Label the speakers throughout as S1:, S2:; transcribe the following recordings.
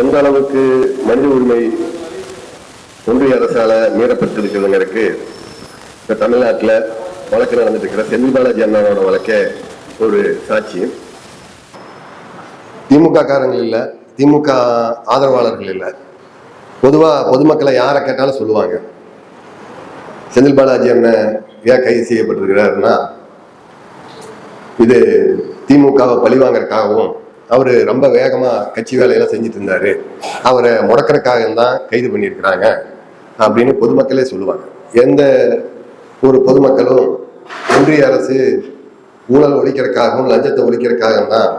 S1: எந்த அளவுக்கு மனித உரிமை ஒன்றிய அரசால மீறப்பட்டிருக்கிறதுங்கிறதுக்கு இப்ப தமிழ்நாட்டில் வழக்கு நடந்துட்டு இருக்கிற செந்தில் பாலாஜி அண்ணாவோட வழக்கே ஒரு சாட்சி. திமுக காரங்கள் இல்லை, திமுக ஆதரவாளர்கள் இல்லை, பொதுவாக பொதுமக்களை யாரை கேட்டாலும் சொல்லுவாங்க, செந்தில் பாலாஜி அண்ணன் ஏன் கைது செய்யப்பட்டிருக்கிறாருன்னா இது திமுகவை பழிவாங்கறதுக்காகவும் அவர் ரொம்ப வேகமாக கட்சி வேலையெல்லாம் செஞ்சுட்டு இருந்தாரு, அவரை முடக்கிறதுக்காக தான் கைது பண்ணியிருக்கிறாங்க அப்படின்னு பொதுமக்களே சொல்லுவாங்க. எந்த ஒரு பொதுமக்களும் ஒன்றிய அரசு ஊழல் ஒழிக்கிறதுக்காகவும் லஞ்சத்தை ஒழிக்கிறதுக்காக தான்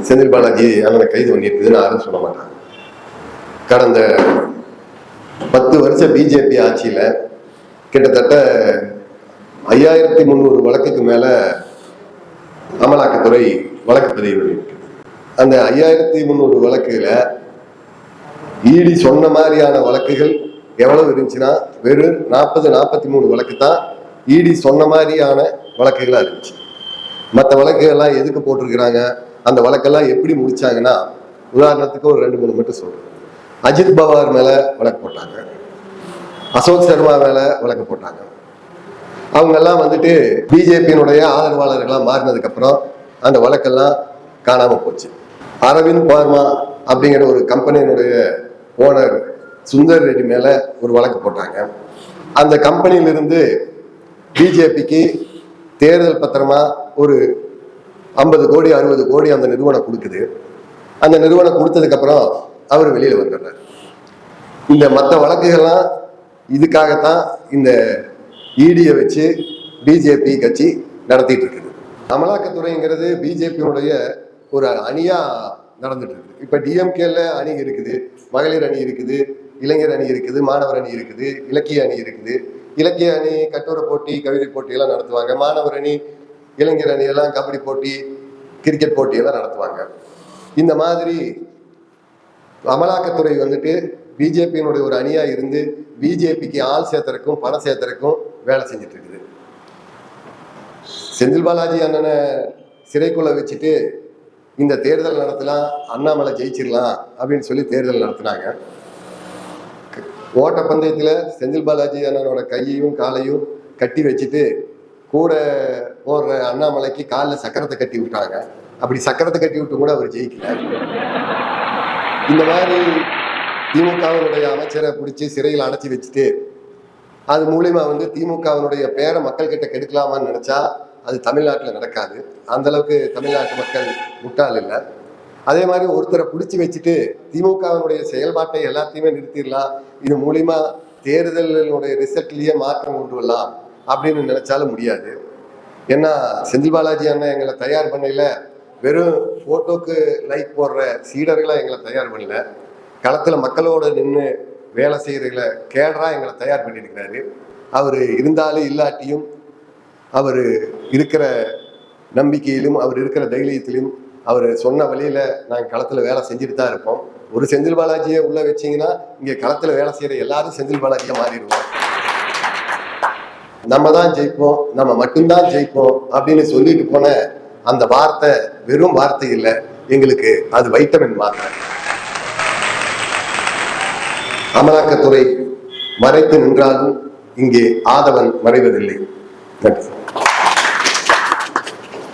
S1: செந்தில் பாலாஜி அவனை கைது பண்ணியிருக்குதுன்னு யாரும் சொல்ல மாட்டாங்க. கடந்த 10 வருஷம் பிஜேபி ஆட்சியில் கிட்டத்தட்ட 5300 வழக்குக்கு மேலே அமலாக்கத்துறை வழக்கு பதிவு பண்ணியிருக்கு. அந்த 5300 வழக்குல ஈடி சொன்ன மாதிரியான வழக்குகள் எவ்வளவு இருந்துச்சுன்னா வெறும் 43 வழக்கு தான் ஈடி சொன்ன மாதிரியான வழக்குகளா இருந்துச்சு. மற்ற வழக்குகள்லாம் எதுக்கு போட்டிருக்கிறாங்க, அந்த வழக்கெல்லாம் எப்படி முடிச்சாங்கன்னா, உதாரணத்துக்கு ஒரு 2-3 மட்டும் சொல்றேன். அஜித் பவார் மேல வழக்கு போட்டாங்க, அசோக் சர்மா மேல வழக்கு போட்டாங்க. அவங்கெல்லாம் வந்துட்டு பிஜேபியினுடைய ஆதரவாளர்களாக மாறினதுக்கு அப்புறம் அந்த வழக்கெல்லாம் காணாம போச்சு. அரவிந்த் பார்மா அப்படிங்கிற ஒரு கம்பெனியினுடைய ஓனர் சுந்தர் ரெட்டி மேல ஒரு வழக்கு போட்டாங்க. அந்த கம்பெனியிலிருந்து பிஜேபிக்கு தேர்தல் பத்திரமா ஒரு 50 கோடி 60 கோடி அந்த நிறுவனம் கொடுக்குது. அந்த நிறுவனம் கொடுத்ததுக்கு அப்புறம் அவர் வெளியில வந்துடுறாரு. இந்த மற்ற வழக்குகள்லாம் இதுக்காகத்தான் இந்த ஈடியை வச்சு பிஜேபி கட்சி நடத்திட்டு இருக்குது. அமலாக்கத்துறைங்கிறது பிஜேபியினுடைய ஒரு அணியா நடந்துட்டு இருக்கு. இப்ப டிஎம்கேல அணி இருக்குது, மகளிர் அணி இருக்குது, இளைஞர் அணி இருக்குது, மாணவர் அணி இருக்குது, இலக்கிய அணி இருக்குது. இலக்கிய அணி கட்டுரை போட்டி, கவிதை போட்டி எல்லாம் நடத்துவாங்க. மாணவர் அணி, இளைஞர் அணி எல்லாம் கபடி போட்டி, கிரிக்கெட் போட்டி எல்லாம் நடத்துவாங்க. இந்த மாதிரி அமலாக்கத்துறை வந்துட்டு பிஜேபியினுடைய ஒரு அணியா இருந்து பிஜேபிக்கு ஆள் சேர்த்தறக்கும் பணம் சேர்த்தறக்கும் வேலை செஞ்சுட்டு இருக்குது. செந்தில் பாலாஜி அண்ணனை சிறைக்குள்ள வச்சுட்டு இந்த தேர்தல் நடத்தலாம், அண்ணாமலை ஜெயிச்சிடலாம் அப்படின்னு சொல்லி தேர்தல் நடத்தினாங்க. ஓட்டப்பந்தயத்தில் செந்தில் பாலாஜி அண்ணனோட கையையும் காலையும் கட்டி வச்சுட்டு கூட போடுற அண்ணாமலைக்கு காலில் சக்கரத்தை கட்டி விட்டாங்க. அப்படி சக்கரத்தை கட்டி விட்டு கூட அவர் ஜெயிக்கல. இந்த மாதிரி திமுகவினுடைய அமைச்சரை பிடிச்சி சிறையில் அடைச்சி வச்சுட்டு அது மூலியமா திமுகவினுடைய பேரை மக்கள் கிட்ட கெடுக்கலாமான்னு நினைச்சா அது தமிழ்நாட்டில் நடக்காது. அந்த அளவுக்கு தமிழ்நாட்டு மக்கள் முட்டாள் இல்லை. அதே மாதிரி ஒருத்தரை பிடிச்சி வச்சுட்டு திமுகவினுடைய செயல்பாட்டை எல்லாத்தையுமே நிறுத்திடலாம், இது மூலியமா தேர்தலினுடைய ரிசல்ட்லயே மாற்றம் கொண்டு வரலாம் அப்படின்னு நினைச்சாலும் முடியாது. ஏன்னா செந்தில் பாலாஜி அண்ணன் எங்களை தயார் பண்ணல, வெறும் போட்டோக்கு லைக் போடுற சீடர்களை எங்களை தயார் பண்ணல, களத்துல மக்களோட நின்று வேலை செய்யறதுல கேடரா எங்களை தயார் பண்ணியிருக்கிறாரு. அவர் இருந்தாலும் இல்லாட்டியும் அவர் இருக்கிற நம்பிக்கையிலும் அவர் இருக்கிற தைரியத்திலும் அவர் சொன்ன வழியில நாங்கள் களத்துல வேலை செஞ்சுட்டு தான் இருப்போம். ஒரு செந்தில் பாலாஜியை உள்ள வச்சிங்கன்னா இங்க களத்துல வேலை செய்யற எல்லாரும் செந்தில் பாலாஜியா மாறிடுவோம். நம்ம தான் ஜெயிப்போம், நம்ம மட்டும்தான் ஜெயிப்போம் அப்படின்னு சொல்லிட்டு போன அந்த வார்த்தை வெறும் வார்த்தை இல்லை, எங்களுக்கு அது வைட்டமின் மாத்திரை. அமலாக்கத்துறை மறைத்து நின்றாலும் இங்கே ஆதவன் மறைவதில்லை. நன்றி.